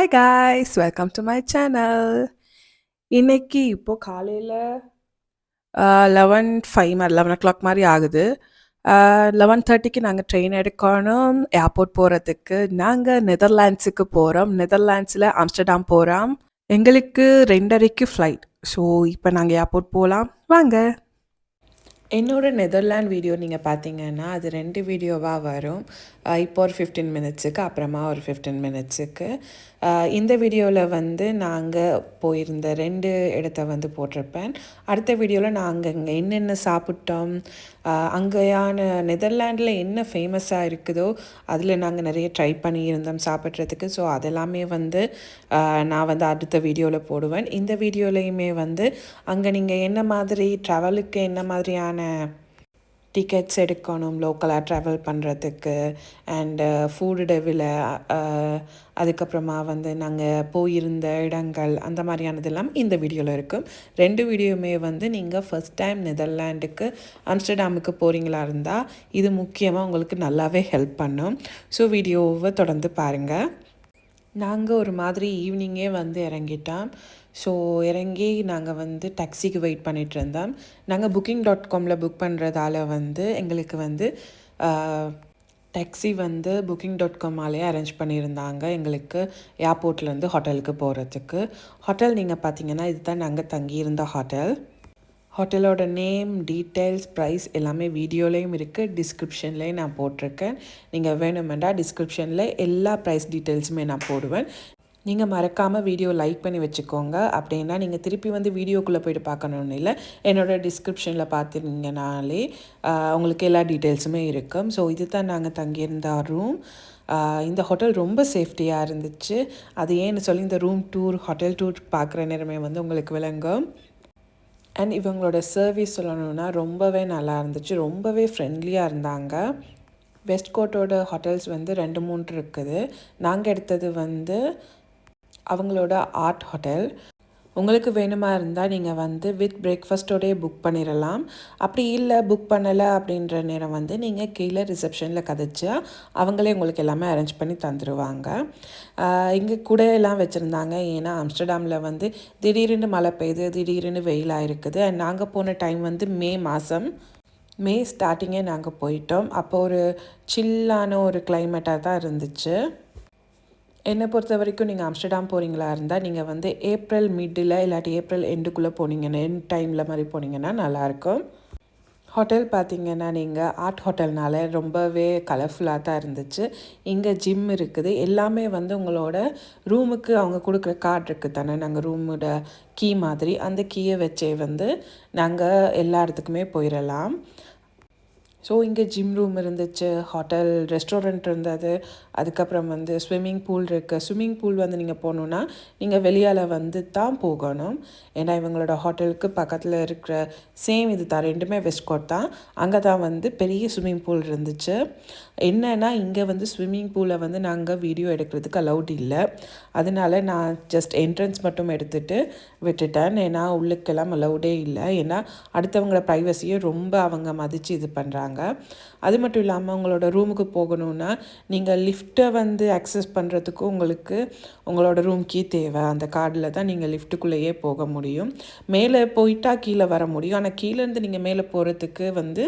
Hi guys, welcome to my channel. இன்னைக்கு இப்போ காலையில் 11:05 மாதிரி 11 o'clock மாதிரி ஆகுது. 11:30க்கு நாங்கள் ட்ரெயின் எடுக்கணும் ஏர்போர்ட் போகிறதுக்கு. நாங்கள் நெதர்லாண்ட்ஸுக்கு போகிறோம். நெதர்லாண்ட்ஸில் ஆம்ஸ்டர்டாம் போகிறோம். எங்களுக்கு 2:30க்கு ஃப்ளைட். ஸோ இப்போ நாங்கள் ஏர்போர்ட் போகலாம் வாங்க. என்னோட நெதர்லாண்ட் வீடியோ நீங்கள் பார்த்தீங்கன்னா அது 2 வீடியோவாக வரும். இப்போ ஒரு 15 மினிட்ஸுக்கு, அப்புறமா ஒரு 15 மினிட்ஸுக்கு. இந்த வீடியோவில் வந்து நாங்கள் போயிருந்த 2 இடத்த வந்து போட்டிருப்பேன். அடுத்த வீடியோவில் நாங்கள் அங்கே என்னென்ன சாப்பிட்டோம், அங்கேயான நெதர்லாண்டில் என்ன ஃபேமஸாக இருக்குதோ அதில் நாங்கள் நிறைய ட்ரை பண்ணியிருந்தோம் சாப்பிட்றதுக்கு. ஸோ அதெல்லாமே வந்து நான் வந்து அடுத்த வீடியோவில் போடுவேன். இந்த வீடியோலையுமே வந்து அங்கே நீங்கள் என்ன மாதிரி ட்ராவலுக்கு என்ன மாதிரியான டிக்கெட்ஸ் எடுக்கணும் லோக்கலாக ட்ராவல் பண்ணுறதுக்கு, அண்டு ஃபுட்டோட விலை, அதுக்கப்புறமா வந்து நாங்கள் போயிருந்த இடங்கள், அந்த மாதிரியானதெல்லாம் இந்த வீடியோவில் இருக்கும். 2 வீடியோவுமே வந்து நீங்கள் ஃபஸ்ட் டைம் நெதர்லாண்டுக்கு ஆம்ஸ்டர்டாமுக்கு போகிறீங்களா இருந்தால் இது முக்கியமாக உங்களுக்கு நல்லாவே ஹெல்ப் பண்ணும். ஸோ வீடியோவை தொடர்ந்து பாருங்கள். நாங்கள் ஒரு மாதிரி ஈவினிங்கே வந்து இறங்கிட்டோம். ஸோ இறங்கி நாங்கள் வந்து டாக்ஸிக்கு வெயிட் பண்ணிகிட்டு இருந்தோம். நாங்கள் booking.comல புக் பண்ணுறதால வந்து எங்களுக்கு வந்து டாக்ஸி வந்து booking.comஆலேயே அரேஞ்ச் பண்ணியிருந்தாங்க எங்களுக்கு ஏர்போர்ட்லேருந்து ஹோட்டலுக்கு போகிறதுக்கு. ஹோட்டல் நீங்கள் பார்த்தீங்கன்னா இதுதான் நாங்கள் தங்கியிருந்த ஹோட்டல். ஹோட்டலோட நேம், டீட்டெயில்ஸ், ப்ரைஸ் எல்லாமே வீடியோலேயும் இருக்குது, டிஸ்கிரிப்ஷன்லேயும் நான் போட்டிருக்கேன். நீங்கள் வேணுமெண்டா டிஸ்கிரிப்ஷனில் எல்லா ப்ரைஸ் டீட்டெயில்ஸுமே நான் போடுவேன். நீங்கள் மறக்காமல் வீடியோ லைக் பண்ணி வச்சுக்கோங்க. அப்படின்னா நீங்கள் திருப்பி வந்து வீடியோக்குள்ளே போய்ட்டு பார்க்கணுன்னு இல்லை, என்னோடய டிஸ்கிரிப்ஷனில் பார்த்துருந்தீங்கனாலே உங்களுக்கு எல்லா டீட்டெயில்ஸுமே இருக்கும். ஸோ இது தான் நாங்கள் தங்கியிருந்த ரூம். இந்த ஹோட்டல் ரொம்ப சேஃப்டியாக இருந்துச்சு. அது ஏன்னு சொல்லி இந்த ரூம் டூர், ஹோட்டல் டூர் பார்க்குற நேரமே வந்து உங்களுக்கு விளங்கும். அண்ட் இவங்களோட சர்வீஸ் சொல்லணுன்னா ரொம்பவே நல்லா இருந்துச்சு, ரொம்பவே ஃப்ரெண்ட்லியாக இருந்தாங்க. வெஸ்ட் கோட்டோட ஹோட்டல்ஸ் வந்து 2-3 இருக்குது. நாங்கள் எடுத்தது வந்து அவங்களோட ஆர்ட் ஹோட்டல். உங்களுக்கு வேணுமா இருந்தால் நீங்கள் வந்து வித் பிரேக்ஃபாஸ்ட்டோடையே புக் பண்ணிடலாம். அப்படி இல்லை புக் பண்ணலை அப்படின்ற நேரம் வந்து நீங்கள் கீழே ரிசப்ஷனில் கதைச்சா அவங்களே உங்களுக்கு எல்லாமே அரேஞ்ச் பண்ணி தந்துடுவாங்க. இங்கே குடையெல்லாம் வச்சுருந்தாங்க. ஏன்னா ஆம்ஸ்டர்டாமில் வந்து திடீர்னு மழை பெய்யுது, திடீர்னு வெயிலாக இருக்குது. அண்ட் நாங்கள் போன டைம் வந்து மே ஸ்டார்டிங்கே நாங்கள் போயிட்டோம். அப்போ ஒரு சில்லான ஒரு கிளைமேட்டாக தான் இருந்துச்சு. என்னை பொறுத்த வரைக்கும் நீங்கள் ஆம்ஸ்டர்டாம் போகிறீங்களா இருந்தால் நீங்கள் வந்து ஏப்ரல் மிட்டில் இல்லாட்டி ஏப்ரல் எண்டுக்குள்ளே போனீங்கன்னா, எண்ட் டைமில் மாதிரி போனீங்கன்னா நல்லாயிருக்கும். ஹோட்டல் பார்த்திங்கன்னா நீங்கள் ஆர்ட் ஹோட்டல்னால ரொம்பவே கலர்ஃபுல்லாக தான் இருந்துச்சு. இங்கே ஜிம் இருக்குது. எல்லாமே வந்து உங்களோட ரூமுக்கு அவங்க கொடுக்குற கார்டு இருக்குது தானே, நாங்கள் ரூமோட கீ மாதிரி, அந்த கீயை வச்சே வந்து நாங்கள் எல்லா இடத்துக்குமே போயிடலாம். ஸோ இங்கே ஜிம் ரூம் இருந்துச்சு, ஹோட்டல் ரெஸ்டாரண்ட் இருந்தது, அதுக்கப்புறம் வந்து ஸ்விம்மிங் பூல் இருக்குது. ஸ்விம்மிங் பூல் வந்து நீங்கள் போகணுன்னா நீங்கள் வெளியால் வந்து தான் போகணும். ஏன்னா இவங்களோட ஹோட்டலுக்கு பக்கத்தில் இருக்கிற சேம் இது தான், 2மே வெஸ்ட் கோட் தான். அங்கே தான் வந்து பெரிய ஸ்விம்மிங் பூல் இருந்துச்சு. என்னென்னா இங்கே வந்து ஸ்விம்மிங் பூலை வந்து நாங்கள் வீடியோ எடுக்கிறதுக்கு அலௌட் இல்லை. அதனால நான் ஜஸ்ட் என்ட்ரன்ஸ் மட்டும் எடுத்துகிட்டு விட்டுட்டேன். ஏன்னா உள்ளுக்கெல்லாம் அலௌடே இல்லை. ஏன்னா அடுத்தவங்களோட ப்ரைவசியை ரொம்ப அவங்க மதித்து இது பண்ணுறாங்க. அது மட்டும் இல்லாமல் உங்களோட ரூமுக்கு போகணுன்னா நீங்கள் லிஃப்ட்டை வந்து அக்சஸ் பண்ணுறதுக்கு உங்களுக்கு உங்களோட ரூம் கீ தேவை. அந்த கார்டில் தான் நீங்கள் லிஃப்ட்டுக்குள்ளேயே போக முடியும். மேலே போயிட்டா கீழே வர முடியும். ஆனால் கீழேருந்து நீங்கள் மேலே போகிறதுக்கு வந்து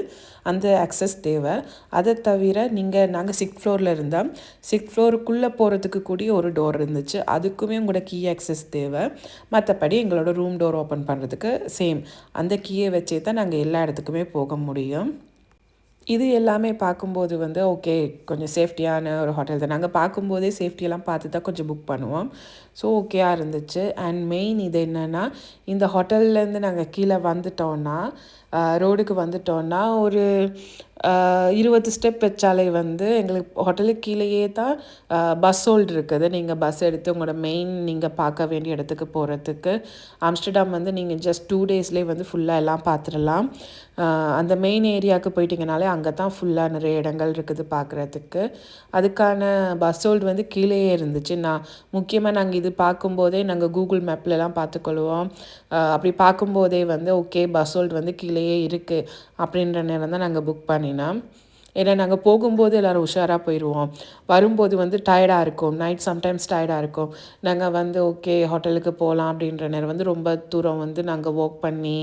அந்த அக்சஸ் தேவை. அதை தவிர நாங்கள் 6th ஃப்ளோரில் இருந்தோம். 6th ஃப்ளோருக்குள்ளே போகிறதுக்கு கூடிய ஒரு டோர் இருந்துச்சு, அதுக்குமே உங்களோட கீ அக்சஸ் தேவை. மற்றபடி எங்களோட ரூம் டோர் ஓப்பன் பண்ணுறதுக்கு சேம் அந்த கீயை வச்சே தான் நாங்கள் எல்லா இடத்துக்குமே போக முடியும். இது எல்லாமே பார்க்கும்போது வந்து ஓகே, கொஞ்சம் சேஃப்டியான ஒரு ஹோட்டல் தான். நாங்கள் பார்க்கும்போதே சேஃப்டியெல்லாம் பார்த்து தான் கொஞ்சம் புக் பண்ணுவோம். ஸோ ஓகேயாக இருந்துச்சு. அண்ட் மெயின் இது என்னென்னா, இந்த ஹோட்டல்லேருந்து நாங்கள் கீழே வந்துட்டோன்னா, ரோடுக்கு வந்துட்டோன்னா ஒரு 20 ஸ்டெப் வச்சாலே வந்து எங்களுக்கு ஹோட்டலுக்கு கீழேயே தான் பஸ் ஹோல்டு இருக்குது. நீங்கள் பஸ் எடுத்து உங்களோட மெயின் நீங்கள் பார்க்க வேண்டிய இடத்துக்கு போகிறதுக்கு. ஆம்ஸ்டர்டாம் வந்து நீங்கள் ஜஸ்ட் 2 டேஸ்லேயே வந்து ஃபுல்லாக எல்லாம் பார்த்துடலாம். அந்த மெயின் ஏரியாவுக்கு போயிட்டிங்கனாலே அங்கே தான் ஃபுல்லாக நிறைய இடங்கள் இருக்குது பார்க்குறதுக்கு. அதுக்கான பஸ் ஹோல்டு வந்து கீழேயே இருந்துச்சு. முக்கியமாக நாங்கள் இது பார்க்கும்போதே நாங்கள் கூகுள் மேப்லலாம் பார்த்துக்கொள்வோம். அப்படி பார்க்கும்போதே வந்து ஓகே பஸ் ஹோல்டு வந்து கீழேயே இருக்குது அப்படின்ற நேரம் தான் நாங்கள் புக் பண்ணினோம். ஏன்னா நாங்கள் போகும்போது எல்லோரும் உஷாராக போயிடுவோம். வரும்போது வந்து டயர்டாக இருக்கும். நைட் சம்டைம்ஸ் டயர்டாக இருக்கும். நாங்கள் வந்து ஓகே ஹோட்டலுக்கு போகலாம் அப்படின்ற நேரம் வந்து ரொம்ப தூரம் வந்து நாங்கள் வாக் பண்ணி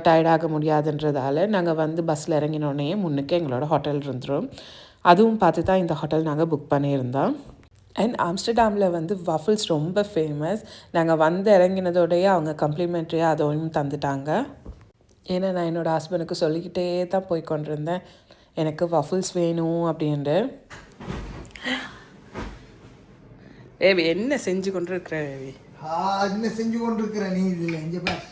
டயர்டாக முடியாதுன்றதால நாங்கள் வந்து பஸ்ஸில் இறங்கினோடனே முன்னுக்கு எங்களோட ஹோட்டல் இருந்துடும். அதுவும் பார்த்து தான் இந்த ஹோட்டல் நாங்கள் புக் பண்ணியிருந்தோம். அண்ட் ஆம்ஸ்டர்டாமில் வந்து வஃபிள்ஸ் ரொம்ப ஃபேமஸ். நாங்கள் வந்து இறங்கினதோடையே அவங்க கம்ப்ளிமெண்ட்ரியாக அதோடையும் தந்துட்டாங்க. ஏன்னா நான் என்னோடய ஹஸ்பண்டுக்கு சொல்லிக்கிட்டே தான் போய் கொண்டிருந்தேன் எனக்கு வஃபிள்ஸ் வேணும் அப்படின்ட்டு. ஏவி என்ன செஞ்சு கொண்டிருக்கிற ஏவி? என்ன செஞ்சு கொண்டிருக்கிற நீ? இதில் எங்கே பார்,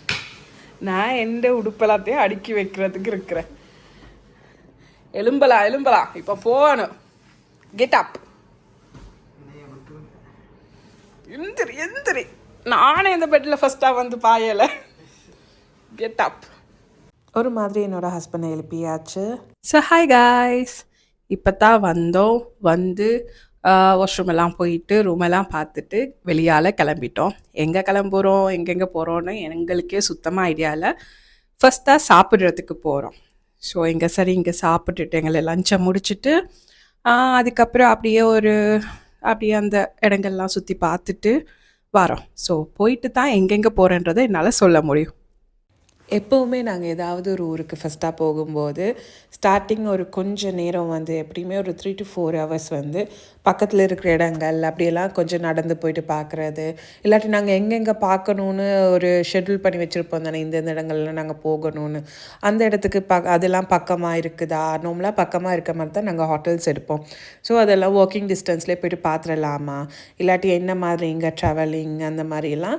நான் எந்த உடுப்பெல்லாத்தையும் அடுக்கி வைக்கிறதுக்கு இருக்கிறேன். எலும்பலா இப்போ போகணும். கெட் அப், எந்திரி. நானே இந்த பெட்டில் ஃபஸ்ட்டாக வந்து பாயலை. Get up. ஒரு மாதிரி என்னோடய ஹஸ்பண்டை எழுப்பியாச்சு. ஸோ ஹாய் காய்ஸ், இப்போ தான் வந்தோம். வந்து வாஷ்ரூம் எல்லாம் போயிட்டு ரூமெல்லாம் பார்த்துட்டு வெளியால் கிளம்பிட்டோம். எங்கே கிளம்புறோம் எங்கெங்கே போகிறோன்னு எங்களுக்கே சுத்தமாக ஐடியா இல்லை. ஃபஸ்ட்டாக சாப்பிட்றதுக்கு போகிறோம். ஸோ இங்கே சாப்பிட்டுட்டு எங்களை லஞ்சை முடிச்சுட்டு அதுக்கப்புறம் அப்படியே அந்த இடங்கள்லாம் சுற்றி பார்த்துட்டு வரோம். ஸோ போயிட்டு தான் எங்கெங்கே போகிறேன்றதை என்னால் சொல்ல முடியும். எப்போவுமே நாங்கள் ஏதாவது ஒரு ஊருக்கு ஃபஸ்ட்டாக போகும்போது ஸ்டார்டிங் ஒரு கொஞ்சம் நேரம் வந்து எப்படியுமே ஒரு 3 to 4 hours வந்து பக்கத்தில் இருக்கிற இடங்கள் அப்படியெல்லாம் கொஞ்சம் நடந்து போயிட்டு பார்க்குறது. இல்லாட்டி நாங்கள் எங்கெங்கே பார்க்கணுன்னு ஒரு ஷெட்யூல் பண்ணி வச்சுருப்போம் தானே, இந்த இடங்கள்லாம் நாங்கள் போகணும்னு. அந்த இடத்துக்கு அதெல்லாம் பக்கமாக இருக்குதா, நார்மலாக பக்கமாக இருக்க மாதிரி தான் நாங்கள் ஹோட்டல்ஸ் எடுப்போம். ஸோ அதெல்லாம் வாக்கிங் டிஸ்டன்ஸ்லேயே போய்ட்டு பார்த்துடலாமா, இல்லாட்டி என்ன மாதிரி இங்கே ட்ராவலிங் அந்த மாதிரிலாம்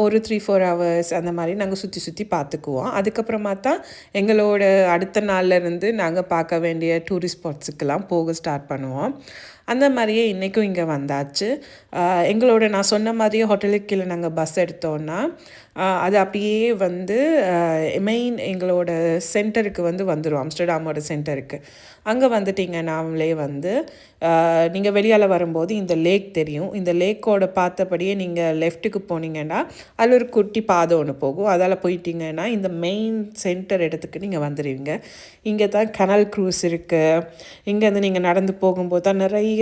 ஒரு 3-4 hours அந்த மாதிரி நாங்கள் சுற்றி பார்த்துக்குவோம். அதுக்கப்புறமா தான் எங்களோட அடுத்த நாள்லேருந்து நாங்கள் பார்க்க வேண்டிய டூரிஸ்ட் ஸ்பாட்ஸுக்கெல்லாம் போக ஸ்டார்ட் பண்ணுவோம். அந்த மாதிரியே இன்றைக்கும் இங்கே வந்தாச்சு. நான் சொன்ன மாதிரியே ஹோட்டலுக்கு கீழே நாங்கள் பஸ் எடுத்தோன்னா அது அப்படியே வந்து மெயின் எங்களோட சென்டருக்கு வந்துடும், ஆம்ஸ்டர்டாமோட சென்டருக்கு. அங்கே வந்துட்டிங்கன்னாலே வந்து நீங்கள் வெளியால் வரும்போது இந்த லேக் தெரியும். இந்த லேக்கோட பார்த்தபடியே நீங்கள் லெஃப்ட்டுக்கு போனீங்கன்னா அதில் ஒரு குட்டி பாதை ஒன்று போகும். அதால் போயிட்டீங்கன்னா இந்த மெயின் சென்டர் இடத்துக்கு நீங்கள் வந்துடுவீங்க. இங்கே தான் கனல் க்ரூஸ் இருக்குது. இங்கேருந்து நீங்கள் நடந்து போகும்போது தான் நிறைய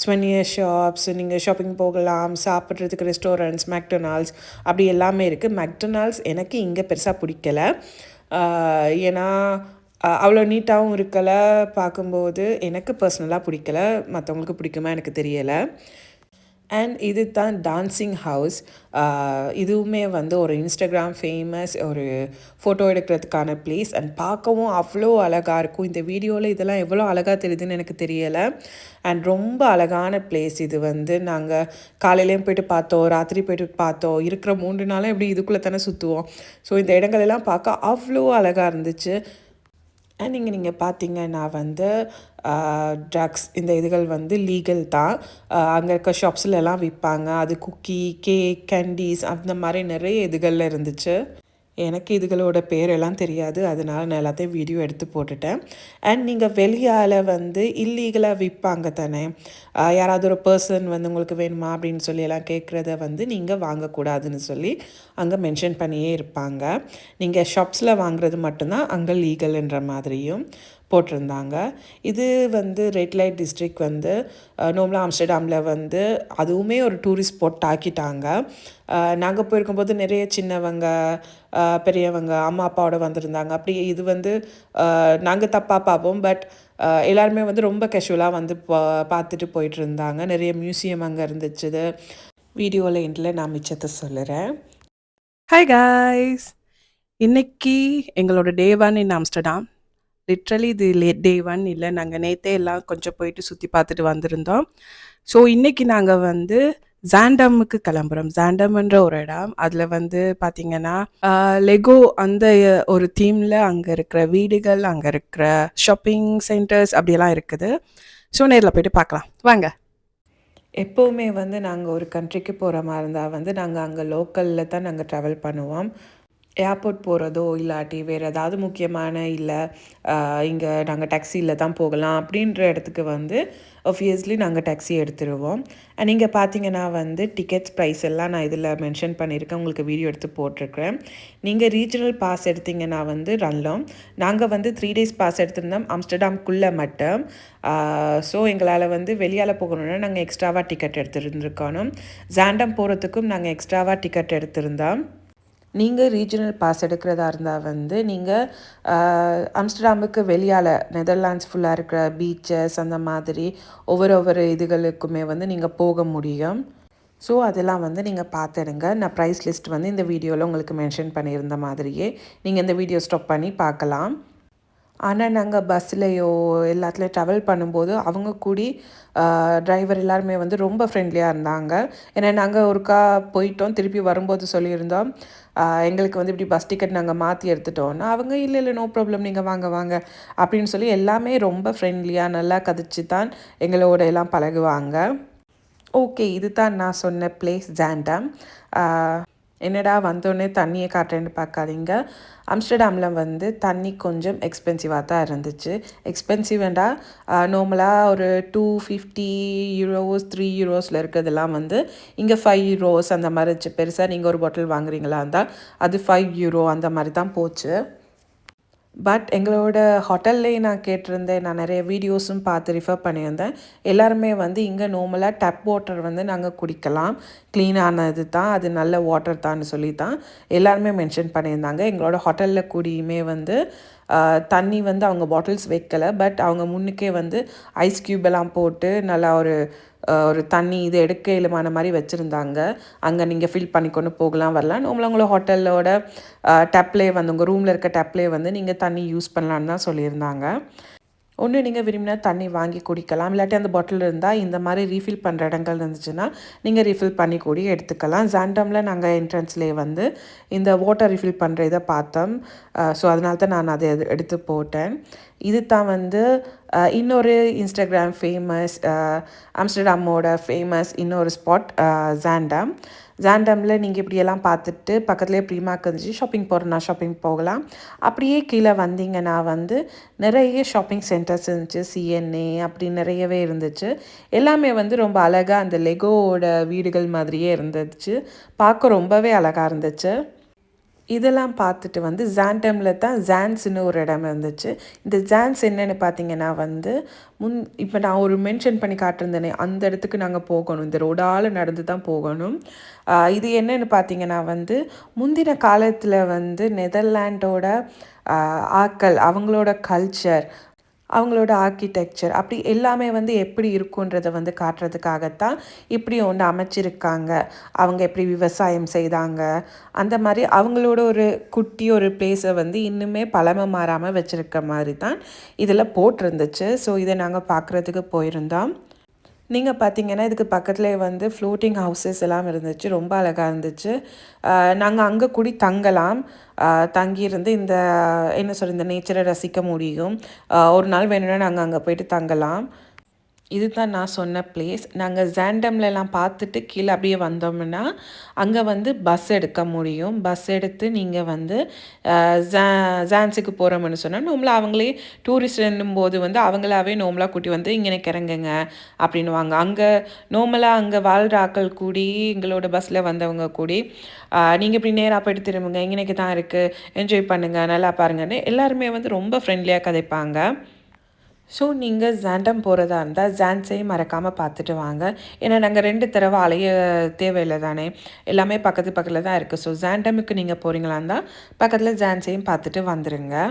ஸ்வெனியர் ஷாப்ஸ், நீங்கள் ஷாப்பிங் போகலாம், சாப்பிட்றதுக்கு ரெஸ்டாரண்ட்ஸ், மெக்டொனால்ட்ஸ் அப்படி எல்லாமே இருக்குது. மெக்டொனால்ட்ஸ் எனக்கு இங்கே பெருசாக பிடிக்கல. ஏன்னா அவ்வளோ நீட்டாகவும் இருக்கலை. பார்க்கும்போது எனக்கு பர்சனலாக பிடிக்கல. மற்றவங்களுக்கு பிடிக்குமா எனக்கு தெரியலை. அண்ட் இது தான் டான்சிங் ஹவுஸ். இதுவுமே வந்து ஒரு இன்ஸ்டாகிராம் ஃபேமஸ் ஒரு ஃபோட்டோ எடுக்கிறதுக்கான ப்ளேஸ். அண்ட் பார்க்கவும் அவ்வளோ அழகாக இருக்கும். இந்த வீடியோவில் இதெல்லாம் எவ்வளோ அழகாக தெரியுதுன்னு எனக்கு தெரியலை. அண்ட் ரொம்ப அழகான பிளேஸ் இது. வந்து நாங்கள் காலையிலையும் போய்ட்டு பார்த்தோம், ராத்திரி போய்ட்டு பார்த்தோம். இருக்கிற 3 நாளும் எப்படி இதுக்குள்ளே தானே சுற்றுவோம். ஸோ இந்த இடங்களெல்லாம் பார்க்க அவ்வளோ அழகாக இருந்துச்சு. அண்ட் நீங்கள் பார்த்தீங்கன்னா வந்து ட்ரக்ஸ் இந்த இதுகள் வந்து லீகல் தான். அங்கே இருக்க ஷாப்ஸ்லலாம் விற்பாங்க. அது குக்கி, கேக், கேண்டீஸ் அந்த மாதிரி நிறைய இதுகளில் இருந்துச்சு. எனக்கு இதுகளோட பேரெல்லாம் தெரியாது, அதனால் நான் எல்லாத்தையும் வீடியோ எடுத்து போட்டுட்டேன். அண்ட் நீங்கள் வெளியால் வந்து இல்லீகலாக விற்பாங்க தானே, யாராவது ஒரு பர்சன் வந்து உங்களுக்கு வேணுமா அப்படின்னு சொல்லி எல்லாம் கேட்குறத வந்து நீங்கள் வாங்கக்கூடாதுன்னு சொல்லி அங்கே மென்ஷன் பண்ணியே இருப்பாங்க. நீங்கள் ஷாப்ஸில் வாங்குறது மட்டும்தான் அங்கே லீகல்ன்ற மாதிரியும் போட்டிருந்தாங்க. இது வந்து ரெட் லைட் டிஸ்ட்ரிக்ட் வந்து நார்மலாக ஆம்ஸ்டர்டாமில் வந்து அதுவுமே ஒரு டூரிஸ்ட் ஸ்பாட் ஆக்கிட்டாங்க. நாங்கள் போயிருக்கும்போது நிறைய சின்னவங்க, பெரியவங்க, அம்மா அப்பாவோட வந்திருந்தாங்க. அப்படி இது வந்து நாங்கள் தப்பாக பார்ப்போம். பட் எல்லாருமே வந்து ரொம்ப கேஷுவலாக வந்து பார்த்துட்டு போயிட்டு இருந்தாங்க. நிறைய மியூசியம் அங்கே இருந்துச்சு. வீடியோவில் எண்டில் நான் மிச்சத்தை சொல்லுறேன். ஹாய் காய்ஸ், இன்னைக்கு எங்களோட டே 1 இன் ஆம்ஸ்டர்டாம். லிட்ரலி இது டே 1 இல்லை, நாங்கள் நேற்றே எல்லாம் கொஞ்சம் போயிட்டு சுற்றி பார்த்துட்டு வந்திருந்தோம். ஸோ இன்றைக்கி நாங்கள் வந்து ஜாண்டமுக்கு கிளம்புறோம். ஜாண்டம்ன்ற ஒரு இடம், அதில் வந்து பார்த்திங்கன்னா லெகோ அந்த ஒரு தீமில் அங்கே இருக்கிற வீடுகள், அங்கே இருக்கிற ஷாப்பிங் சென்டர்ஸ் அப்படியெல்லாம் இருக்குது. ஸோ நேரில் போய்ட்டு பார்க்கலாம் வாங்க. எப்போவுமே வந்து நாங்கள் ஒரு கண்ட்ரிக்கு போகிற மாதிரி இருந்தால் வந்து நாங்கள் அங்கே லோக்கலில் தான் நாங்கள் ட்ராவல் பண்ணுவோம். ஏர்போர்ட் போகிறதோ இல்லாட்டி வேறு ஏதாவது முக்கியமான இல்லை இங்கே நாங்கள் டாக்ஸியில் தான் போகலாம் அப்படின்ற இடத்துக்கு வந்து ஆப்வியஸ்லி நாங்கள் டாக்ஸி எடுத்துருவோம். அண்ட் இங்கே பார்த்தீங்கன்னா வந்து டிக்கெட்ஸ் ப்ரைஸ் எல்லாம் நான் இதில் மென்ஷன் பண்ணியிருக்கேன், உங்களுக்கு வீடியோ எடுத்து போட்டிருக்கிறேன். நீங்கள் ரீஜனல் பாஸ் எடுத்தீங்கன்னா வந்து ரன்லாம், நாங்கள் வந்து 3 days பாஸ் எடுத்திருந்தோம் ஆம்ஸ்டர்டாம்குள்ளே மட்டும். ஸோ எங்களால் வந்து வெளியால் போகணுன்னா நாங்கள் எக்ஸ்ட்ராவாக டிக்கெட் எடுத்துருந்துருக்கணும். ஜாண்டம் போகிறதுக்கும் நாங்கள் எக்ஸ்ட்ராவாக டிக்கெட் எடுத்திருந்தோம். நீங்கள் ரீஜனல் பாஸ் எடுக்கிறதா இருந்தால் வந்து நீங்கள் ஆம்ஸ்டர்டாமுக்கு வெளியால் நெதர்லாண்ட்ஸ் ஃபுல்லாக இருக்கிற பீச்சஸ் அந்த மாதிரி ஒவ்வொரு இதுகளுக்குமே வந்து நீங்கள் போக முடியும். ஸோ அதெல்லாம் வந்து நீங்கள் பார்த்துடுங்க. நான் ப்ரைஸ் லிஸ்ட் வந்து இந்த வீடியோவில் உங்களுக்கு மென்ஷன் பண்ணியிருந்த மாதிரியே நீங்கள் இந்த வீடியோ ஸ்டாப் பண்ணி பார்க்கலாம். ஆனால் நாங்கள் பஸ்ஸுலேயோ எல்லாத்துலேயும் ட்ராவல் பண்ணும்போது அவங்க கூடி டிரைவர் எல்லாருமே வந்து ரொம்ப ஃப்ரெண்ட்லியாக இருந்தாங்க. ஏன்னா நாங்கள் ஒருக்கா போயிட்டோம், திருப்பி வரும்போது சொல்லியிருந்தோம் எங்களுக்கு வந்து இப்படி பஸ் டிக்கெட் நாங்கள் மாற்றி எடுத்துட்டோன்னா அவங்க இல்லை நோ ப்ராப்ளம் நீங்கள் வாங்க அப்படின்னு சொல்லி எல்லாமே ரொம்ப ஃப்ரெண்ட்லியாக நல்லா கதைச்சி தான் எங்களோட எல்லாம் பழகுவாங்க. ஓகே, இது தான் நான் சொன்ன பிளேஸ் ஜாண்டம். என்னடா வந்தோடனே தண்ணியை காட்டுறேன்னு பார்க்காதீங்க. ஆம்ஸ்டர்டாமில் வந்து தண்ணி கொஞ்சம் எக்ஸ்பென்சிவாக தான் இருந்துச்சு. எக்ஸ்பென்சிவ்ண்டா நார்மலாக ஒரு 250 யூரோஸ் 3 யூரோஸில் இருக்கிறதெல்லாம் வந்து இங்கே 5 யூரோஸ் அந்த மாதிரி இருந்துச்சு. பெருசாக நீங்கள் ஒரு பாட்டில் வாங்குறீங்களா இருந்தால் அது 5 யூரோ அந்த மாதிரி தான் போச்சு. பட் எங்களோட ஹோட்டல்லேயே நான் கேட்டிருந்தேன், நான் நிறைய வீடியோஸும் பார்த்து ரிஃபர் பண்ணியிருந்தேன். எல்லாருமே வந்து இங்கே நார்மலாக டேப் வாட்டர் வந்து நாங்கள் குடிக்கலாம், க்ளீனானது தான், அது நல்ல வாட்டர் தான் சொல்லி தான் எல்லாருமே மென்ஷன் பண்ணியிருந்தாங்க. எங்களோட ஹோட்டலில் கூடியுமே வந்து தண்ணி வந்து அவங்க பாட்டில்ஸ் வைக்கலை, பட் அவங்க முன்னுக்கே வந்து ஐஸ் க்யூப் எல்லாம் போட்டு நல்லா ஒரு தண்ணி இது எடுக்க இயலுமான மாதிரி வச்சுருந்தாங்க. அங்கே நீங்கள் ஃபில் பண்ணிக்கொண்டு போகலாம் வரலாம். உங்களோட ஹோட்டலோட டேப்லேயே வந்து உங்கள் ரூமில் இருக்க டேப்லேயே வந்து நீங்கள் தண்ணி யூஸ் பண்ணலான்னு தான் சொல்லியிருந்தாங்க. ஒன்று நீங்கள் விரும்பினா தண்ணி வாங்கி குடிக்கலாம், இல்லாட்டி அந்த பாட்டில் இருந்தால் இந்த மாதிரி ரீஃபில் பண்ணுற இடங்கள் இருந்துச்சுன்னா நீங்கள் ரீஃபில் பண்ணி கூடி எடுத்துக்கலாம். ஜாண்டமில் நாங்கள் என்ட்ரன்ஸ்லேயே வந்து இந்த வாட்டர் ரீஃபில் பண்ணுற இதை பார்த்தோம். ஸோ அதனால தான் நான் அதை எடுத்து போட்டேன். இது தான் வந்து இன்னொரு இன்ஸ்டாகிராம் ஃபேமஸ் ஆம்ஸ்டர்டாமோட ஃபேமஸ் இன்னொரு ஸ்பாட் ஜாண்டமில் நீங்கள் இப்படியெல்லாம் பார்த்துட்டு பக்கத்துலேயே ப்ரீமார்க் இருந்துச்சு, ஷாப்பிங் போகிறேன்னா ஷாப்பிங் போகலாம். அப்படியே கீழே வந்தீங்கன்னா வந்து நிறைய ஷாப்பிங் சென்டர்ஸ் இருந்துச்சு, சிஎன்ஏ அப்படி நிறையவே இருந்துச்சு. எல்லாமே வந்து ரொம்ப அழகாக அந்த லெகோவோட வீடுகள் மாதிரியே இருந்துச்சு, பார்க்க ரொம்பவே அழகாக இருந்துச்சு. இதெல்லாம் பார்த்துட்டு வந்து ஜாண்டமில் தான் ஜான்ஸ்னு ஒரு இடம் இருந்துச்சு. இந்த ஜான்ஸ் என்னென்னு பார்த்தீங்கன்னா வந்து இப்போ நான் ஒரு மென்ஷன் பண்ணி காட்டிருந்தேனே அந்த இடத்துக்கு நாங்கள் போகணும், இந்த ரோடால் நடந்து தான் போகணும். இது என்னென்னு பார்த்தீங்கன்னா வந்து முந்தின காலத்தில் வந்து நெதர்லாண்டோட ஆக்கள் அவங்களோட கல்ச்சர் அவங்களோட ஆர்கிடெக்சர் அப்படி எல்லாமே வந்து எப்படி இருக்குன்றதை வந்து காட்டுறதுக்காகத்தான் இப்படி ஒன்று அமைச்சிருக்காங்க. அவங்க எப்படி விவசாயம் செய்தாங்க அந்த மாதிரி அவங்களோட ஒரு குட்டி ஒரு பிளேஸை வந்து இன்னுமே பழமை மாறாமல் வச்சுருக்க மாதிரி தான் இதில் போட்டிருந்துச்சு. ஸோ இதை நாங்கள் பார்க்குறதுக்கு போயிருந்தோம். நீங்கள் பார்த்தீங்கன்னா இதுக்கு பக்கத்துலேயே வந்து ஃப்ளோட்டிங் ஹவுசஸ் எல்லாம் இருந்துச்சு, ரொம்ப அழகாக இருந்துச்சு. நாங்கள் அங்கே கூடி தங்கலாம், தங்கியிருந்து இந்த என்ன சொல்கிற இந்த நேச்சரை ரசிக்க முடியும். ஒரு நாள் வேணும்னா நாங்கள் அங்கே போய்ட்டு தங்கலாம். இது தான் நான் சொன்ன பிளேஸ். நாங்கள் ஜாண்டம்லலாம் பார்த்துட்டு கீழே அப்படியே வந்தோம்னா அங்கே வந்து பஸ் எடுக்க முடியும். பஸ் எடுத்து நீங்கள் வந்து ஜான்ஸுக்கு போகிறோம்னு சொன்னால் நார்மலாக அவங்களே டூரிஸ்ட் என்னும்போது வந்து அவங்களாவே நார்மலாக கூட்டி வந்து இங்கே இறங்குங்க அப்படின்வாங்க. அங்கே நார்மலாக அங்கே வாழ்கிற ஆக்கள் கூடி எங்களோட பஸ்ஸில் வந்தவங்க கூடி நீங்கள் இப்படி நேராக போய்ட்டு திரும்புங்க, இங்கனைக்கு தான் இருக்குது, என்ஜாய் பண்ணுங்கள், நல்லா பாருங்கன்னு எல்லாருமே வந்து ரொம்ப ஃப்ரெண்ட்லியாக கதைப்பாங்க. ஸோ நீங்கள் ஜாண்டம் போகிறதா இருந்தால் ஜான்ஸையும் மறக்காமல் பார்த்துட்டு வாங்க. ஏன்னா நாங்கள் 2 தடவை அலைய தேவையில்லை தானே, எல்லாமே பக்கத்தில் தான் இருக்குது. ஸோ ஜாண்டமுக்கு நீங்கள் போகிறீங்களா இருந்தால் பக்கத்தில் ஜான்ஸையும் பார்த்துட்டு வந்துடுங்க.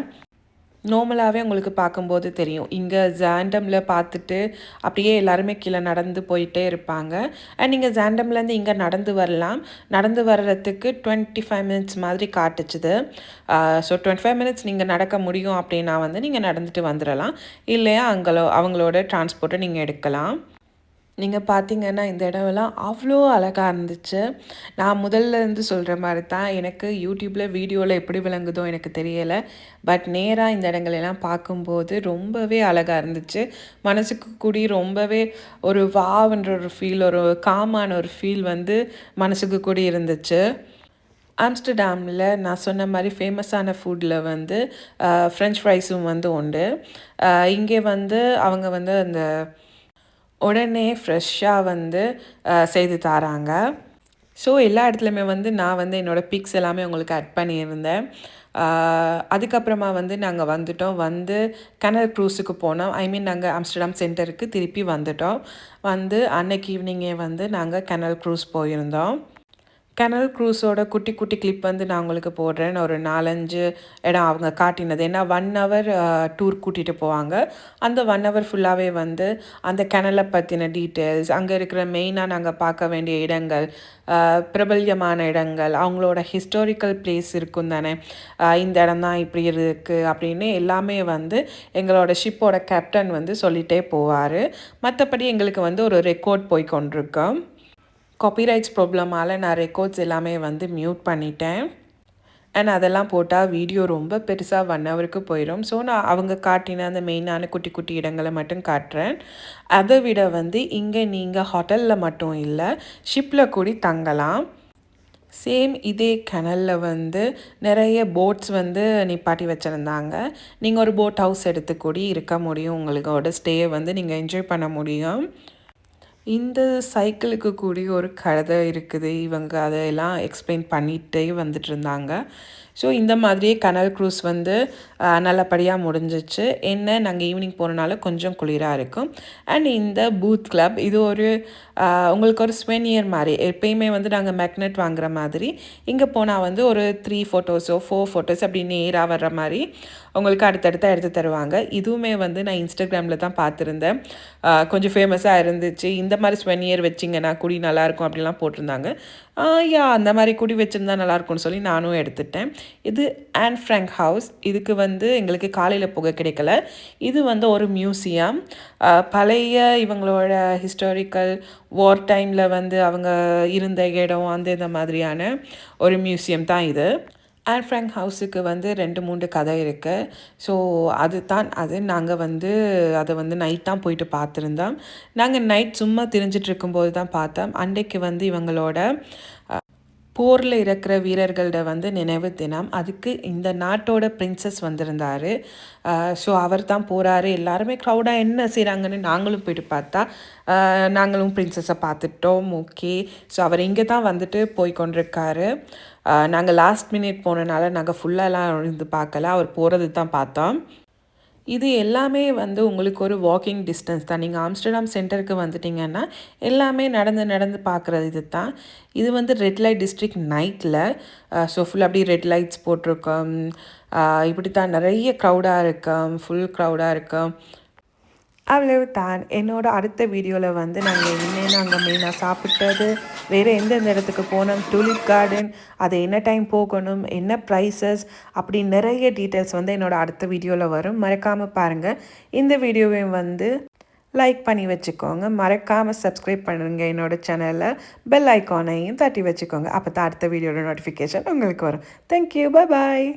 நார்மலாகவே உங்களுக்கு பார்க்கும்போது தெரியும், இங்கே ஜாண்டமில் பார்த்துட்டு அப்படியே எல்லாருமே கீழே நடந்து போயிட்டே இருப்பாங்க. அண்ட் நீங்கள் ஜாண்டம்லேருந்து இங்கே நடந்து வரலாம். நடந்து வர்றதுக்கு 25 மினிட்ஸ் மாதிரி காட்டுச்சுது. ஸோ 25 மினிட்ஸ் நீங்கள் நடக்க முடியும் அப்படின்னா வந்து நீங்கள் நடந்துட்டு வந்துடலாம், இல்லையா அவங்களோட டிரான்ஸ்போர்ட்டை நீங்கள் எடுக்கலாம். நீங்கள் பார்த்தீங்கன்னா இந்த இடமெல்லாம் அவ்வளோ அழகாக இருந்துச்சு. நான் முதல்ல இருந்து சொல்கிற மாதிரி தான், எனக்கு யூடியூப்பில் வீடியோவில் எப்படி விளங்குதோ எனக்கு தெரியலை, பட் நேராக இந்த இடங்களெல்லாம் பார்க்கும்போது ரொம்பவே அழகாக இருந்துச்சு. மனசுக்கு கூடி ரொம்பவே ஒரு வாவ்ன்ற ஒரு ஃபீல், ஒரு காமான ஒரு ஃபீல் வந்து மனசுக்கு கூடி இருந்துச்சு. ஆம்ஸ்டர்டாமில் நான் சொன்ன மாதிரி ஃபேமஸான ஃபுட்டில் வந்து ஃப்ரெஞ்ச் ஃப்ரைஸும் வந்து உண்டு. இங்கே வந்து அவங்க வந்து அந்த உடனே ஃப்ரெஷ்ஷாக வந்து செய்து தராங்க. ஸோ எல்லா இடத்துலையுமே வந்து நான் வந்து என்னோடய பிக்ஸ் எல்லாமே உங்களுக்கு ஆட் பண்ணியிருந்தேன். அதுக்கப்புறமா வந்து நாங்கள் வந்துட்டோம். வந்து கனல் க்ரூஸுக்கு போனோம். ஐ மீன் நாங்கள் ஆம்ஸ்டர்டாம் சென்டருக்கு திருப்பி வந்துட்டோம். வந்து அன்னைக்கு ஈவினிங்கே வந்து நாங்கள் கனல் க்ரூஸ் போயிருந்தோம். கனல் க்ரூஸோட குட்டி குட்டி கிளிப் வந்து நான் உங்களுக்கு போடுறேன். ஒரு 4-5 இடம் அவங்க காட்டினது. ஏன்னா 1 ஹவர் டூர் கூட்டிகிட்டு போவாங்க. அந்த 1 ஹவர் ஃபுல்லாகவே வந்து அந்த கனலை பற்றின டீட்டெயில்ஸ், அங்கே இருக்கிற மெயினாக நாங்கள் பார்க்க வேண்டிய இடங்கள், பிரபல்யமான இடங்கள், அவங்களோட ஹிஸ்டாரிக்கல் பிளேஸ் இருக்கும் தானே, இந்த இடம் தான் இப்படி இருக்குது அப்படின்னு எல்லாமே வந்து எங்களோட ஷிப்போட கேப்டன் வந்து சொல்லிகிட்டே போவார். மற்றபடி எங்களுக்கு வந்து ஒரு ரெக்கார்ட் போய் கொண்டிருக்கோம். காப்பிரைட்ஸ் ப்ராப்ளமால் நான் ரெக்கார்ட்ஸ் எல்லாமே வந்து மியூட் பண்ணிட்டேன். அண்ட் அதெல்லாம் போட்டால் வீடியோ ரொம்ப பெருசாக 1 ஹவருக்கு போயிடும். ஸோ நான் அவங்க காட்டின அந்த மெயினான குட்டி குட்டி இடங்களை மட்டும் காட்டுறேன். அதை விட வந்து இங்கே நீங்கள் ஹோட்டலில் மட்டும் இல்லை, ஷிப்பில் கூடி தங்கலாம். சேம் இதே கனலில் வந்து நிறைய போட்ஸ் வந்து நிப்பாட்டி வச்சுருந்தாங்க. நீங்கள் ஒரு போட் ஹவுஸ் எடுத்து கூடி இருக்க முடியும். உங்களோட ஸ்டேயை வந்து நீங்கள் என்ஜாய் பண்ண முடியும். இந்த சைக்கிளுக்கு கூடிய ஒரு கதை இருக்குது. இவங்க அதையெல்லாம் எக்ஸ்பிளைன் பண்ணிகிட்டே வந்துட்டு இருந்தாங்க. ஸோ இந்த மாதிரியே கனல் க்ரூஸ் வந்து நல்லபடியாக முடிஞ்சிச்சு. என்ன நாங்கள் ஈவினிங் போகிறனால கொஞ்சம் குளிராக இருக்கும். அண்ட் இந்த பூத் கிளப் இது ஒரு உங்களுக்கு ஒரு ஸ்வெனியர் மாதிரி, எப்பயுமே வந்து நாங்கள் மேக்னெட் வாங்குற மாதிரி இங்கே போனால் வந்து ஒரு 3 ஃபோட்டோஸோ 4 ஃபோட்டோஸ் அப்படி நேராக வர்ற மாதிரி உங்களுக்கு அடுத்தடுத்த எடுத்து தருவாங்க. இதுவுமே வந்து நான் இன்ஸ்டாகிராமில் தான் பார்த்துருந்தேன். கொஞ்சம் ஃபேமஸாக இருந்துச்சு. இந்த மாதிரி ஸ்வெனியர் வச்சிங்கன்னா குடி நல்லாயிருக்கும் அப்படிலாம் போட்டிருந்தாங்க. அந்த மாதிரி குடி வச்சுருந்தா நல்லாயிருக்கும்னு சொல்லி நானும் எடுத்துட்டேன். இது ஆன் ஃப்ராங்க் ஹவுஸ். இதுக்கு வந்து எங்களுக்கு காலையில் போக கிடைக்கல. இது வந்து ஒரு மியூசியம். பழைய இவங்களோட ஹிஸ்டாரிக்கல் வார் டைமில் வந்து அவங்க இருந்த இடம் அந்த இந்த மாதிரியான ஒரு மியூசியம் தான் இது. ஆன் ஃப்ராங்க் ஹவுஸுக்கு வந்து 2-3 கதை இருக்குது. ஸோ அது நாங்கள் வந்து அதை வந்து நைட் தான் போயிட்டு பார்த்துருந்தோம். நாங்கள் நைட் சும்மா திரிஞ்சிட்டு இருக்கும்போது தான் பார்த்தோம். அன்றைக்கு வந்து இவங்களோட போரில் இருக்கிற வீரர்களோட வந்து நினைவு தினம். அதுக்கு இந்த நாட்டோட பிரின்சஸ் வந்திருந்தார். ஸோ அவர் தான் போகிறாரு. எல்லாருமே க்ரௌடாக என்ன செய்கிறாங்கன்னு நாங்களும் போயிட்டு பார்த்தா நாங்களும் பிரின்சஸை பார்த்துட்டோம். ஓகே, ஸோ அவர் இங்கே தான் வந்துட்டு போய் கொண்டிருக்காரு. நாங்கள் லாஸ்ட் மினிட் போனனால நாங்கள் ஃபுல்லாலாம் இருந்து பார்க்கல, அவர் போகிறது தான் பார்த்தோம். இது எல்லாமே வந்து உங்களுக்கு ஒரு வாக்கிங் டிஸ்டன்ஸ் தான். நீங்கள் ஆம்ஸ்டர்டாம் சென்டருக்கு வந்துட்டிங்கன்னா எல்லாமே நடந்து பார்க்குறது இது தான். இது வந்து ரெட் லைட் டிஸ்ட்ரிக்ட் நைட்டில். ஸோ ஃபுல் அப்படி ரெட் லைட்ஸ் போட்டிருக்கோம். இப்படி தான் நிறைய க்ரௌடாக இருக்கும், ஃபுல் க்ரௌடாக இருக்கும். அவ்வளவு தான். என்னோட அடுத்த வீடியோவில் வந்து நாங்கள் மெயினாக சாப்பிட்டது, வேறு எந்தெந்த இடத்துக்கு போனோம், டூலிப் கார்டன், அது என்ன டைம் போகணும், என்ன ப்ரைஸஸ், அப்படி நிறைய டீட்டெயில்ஸ் வந்து என்னோட அடுத்த வீடியோவில் வரும். மறக்காமல் பாருங்கள். இந்த வீடியோவையும் வந்து லைக் பண்ணி வச்சுக்கோங்க. மறக்காமல் சப்ஸ்கிரைப் பண்ணுங்கள் என்னோடய சேனலில். பெல் ஐக்கானையும் தட்டி வச்சுக்கோங்க. அப்போ தான் அடுத்த வீடியோட நோட்டிஃபிகேஷன் உங்களுக்கு வரும். தேங்க்யூ, பாய்.